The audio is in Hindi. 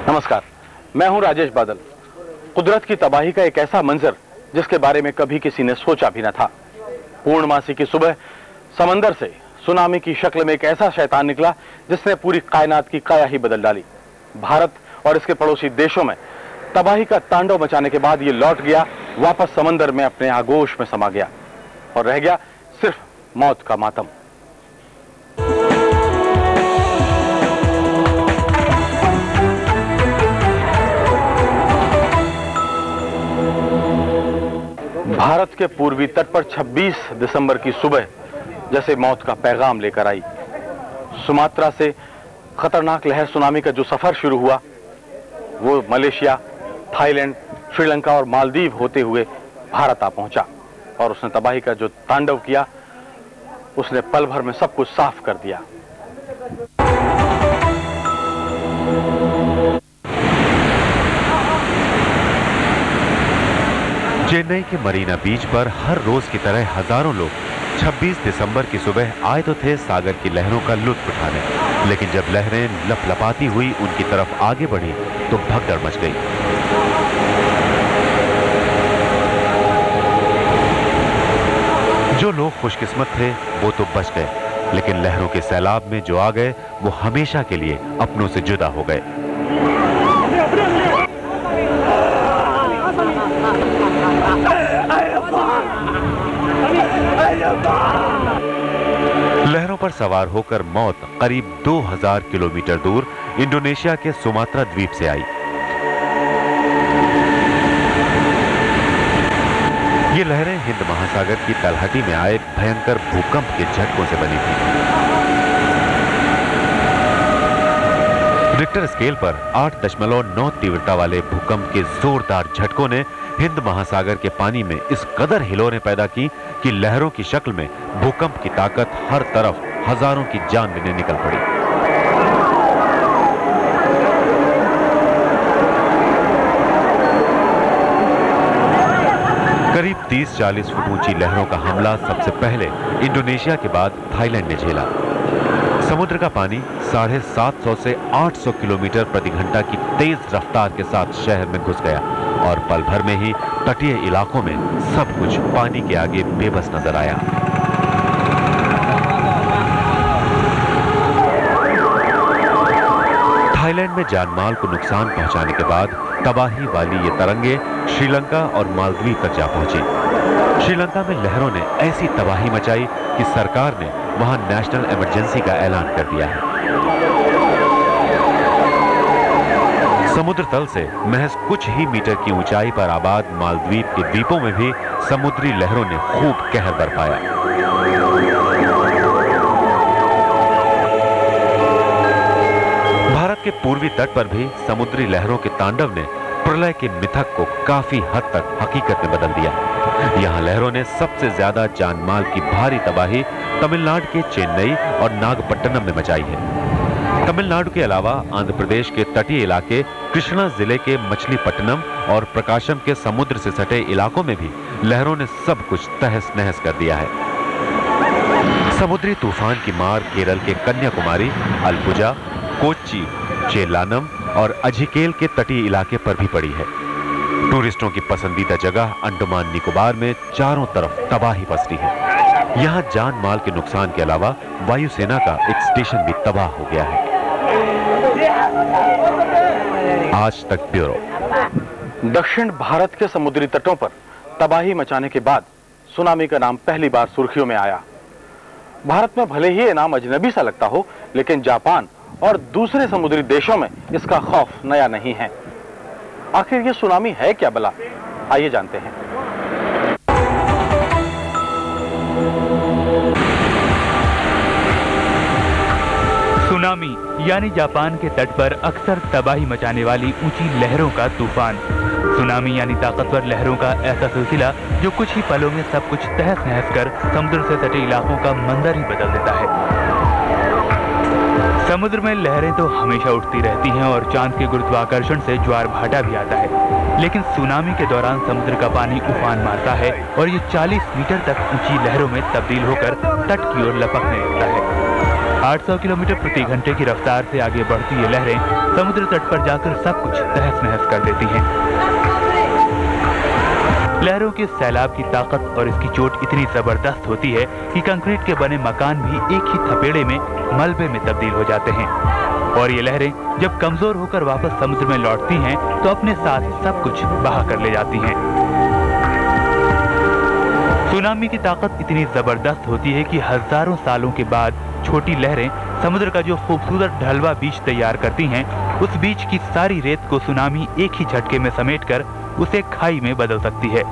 नमस्कार, मैं हूं राजेश बादल। कुदरत की तबाही का एक ऐसा मंजर जिसके बारे में कभी किसी ने सोचा भी न था। पूर्णमासी की सुबह समंदर से सुनामी की शक्ल में एक ऐसा शैतान निकला जिसने पूरी कायनात की काया ही बदल डाली। भारत और इसके पड़ोसी देशों में तबाही का तांडव मचाने के बाद ये लौट गया वापस समंदर में, अपने आगोश में समा गया और रह गया सिर्फ मौत का मातम। भारत के पूर्वी तट पर 26 दिसंबर की सुबह जैसे मौत का पैगाम लेकर आई। सुमात्रा से खतरनाक लहर सुनामी का जो सफर शुरू हुआ वो मलेशिया, थाईलैंड, श्रीलंका और मालदीव होते हुए भारत आ पहुंचा और उसने तबाही का जो तांडव किया उसने पल भर में सब कुछ साफ कर दिया। चेन्नई के मरीना बीच पर हर रोज की तरह हजारों लोग 26 दिसंबर की सुबह आए तो थे सागर की लहरों का लुत्फ उठाने, लेकिन जब लहरें लपलपाती हुई उनकी तरफ आगे बढ़ी तो भगदड़ मच गई। जो लोग खुशकिस्मत थे वो तो बच गए, लेकिन लहरों के सैलाब में जो आ गए वो हमेशा के लिए अपनों से जुदा हो गए। लहरों पर सवार होकर मौत करीब 2000 किलोमीटर दूर इंडोनेशिया के सुमात्रा द्वीप से आई। ये लहरें हिंद महासागर की तलहटी में आए भयंकर भूकंप के झटकों से बनी थी। रिक्टर स्केल पर 8.9 तीव्रता वाले भूकंप के जोरदार झटकों ने हिंद महासागर के पानी में इस कदर हिलोरें पैदा की कि लहरों की शक्ल में भूकंप की ताकत हर तरफ हजारों की जान लेने निकल पड़ी। करीब 30-40 फुट ऊंची लहरों का हमला सबसे पहले इंडोनेशिया के बाद थाईलैंड ने झेला। समुद्र का पानी 750 से 800 किलोमीटर प्रति घंटा की तेज रफ्तार के साथ शहर में घुस गया और पल भर में ही तटीय इलाकों में सब कुछ पानी के आगे बेबस नजर आया। थाईलैंड में जानमाल को नुकसान पहुंचाने के बाद तबाही वाली ये तरंगे श्रीलंका और मालदीव तक जा पहुंची। श्रीलंका में लहरों ने ऐसी तबाही मचाई कि सरकार ने वहां नेशनल इमरजेंसी का ऐलान कर दिया है। समुद्र तल से महज कुछ ही मीटर की ऊंचाई पर आबाद मालदीव के द्वीपों में भी समुद्री लहरों ने खूब कहर बरपाया। भारत के पूर्वी तट पर भी समुद्री लहरों के तांडव ने प्रलय के मिथक को काफी हद तक हकीकत में बदल दिया। यहाँ लहरों ने सबसे ज्यादा जानमाल की भारी तबाही तमिलनाडु के चेन्नई और नागपट्टनम में मचाई है। तमिलनाडु के अलावा आंध्र प्रदेश के तटीय इलाके, कृष्णा जिले के मछलीपट्टनम और प्रकाशम के समुद्र से सटे इलाकों में भी लहरों ने सब कुछ तहस नहस कर दिया है। समुद्री तूफान की मार केरल के कन्याकुमारी, अलपुजा, कोच्चि, चेल्लानम और अजिकेल के तटीय इलाके पर भी पड़ी है। टूरिस्टों की पसंदीदा जगह अंडमान निकोबार में चारों तरफ तबाही पसरी है। यहाँ जान माल के नुकसान के अलावा वायुसेना का एक स्टेशन भी तबाह हो गया है। आज तक ब्यूरो। दक्षिण भारत के समुद्री तटों पर तबाही मचाने के बाद सुनामी का नाम पहली बार सुर्खियों में आया। भारत में भले ही ये नाम अजनबी सा लगता हो, लेकिन जापान और दूसरे समुद्री देशों में इसका खौफ नया नहीं है। आखिर ये सुनामी है क्या भला? आइए जानते हैं। सुनामी यानी जापान के तट पर अक्सर तबाही मचाने वाली ऊंची लहरों का तूफान। सुनामी यानी ताकतवर लहरों का ऐसा सिलसिला जो कुछ ही पलों में सब कुछ तहस नहस कर समुद्र से सटे इलाकों का मंजर ही बदल देता है। समुद्र में लहरें तो हमेशा उठती रहती हैं और चांद के गुरुत्वाकर्षण से ज्वार भाटा भी आता है, लेकिन सुनामी के दौरान समुद्र का पानी उफान मारता है और ये 40 मीटर तक ऊंची लहरों में तब्दील होकर तट की ओर लपकने लगता है। 800 किलोमीटर प्रति घंटे की रफ्तार से आगे बढ़ती ये लहरें समुद्र तट पर जाकर सब कुछ तहस नहस कर देती हैं। लहरों के सैलाब की ताकत और इसकी चोट इतनी जबरदस्त होती है कि कंक्रीट के बने मकान भी एक ही थपेड़े में मलबे में तब्दील हो जाते हैं। और ये लहरें जब कमजोर होकर वापस समुद्र में लौटती हैं तो अपने साथ सब कुछ बहा कर ले जाती हैं। सुनामी की ताकत इतनी जबरदस्त होती है कि हजारों सालों के बाद छोटी लहरें समुद्र का जो खूबसूरत ढलवा बीच तैयार करती हैं, उस बीच की सारी रेत को सुनामी एक ही झटके में समेटकर उसे खाई में बदल सकती है।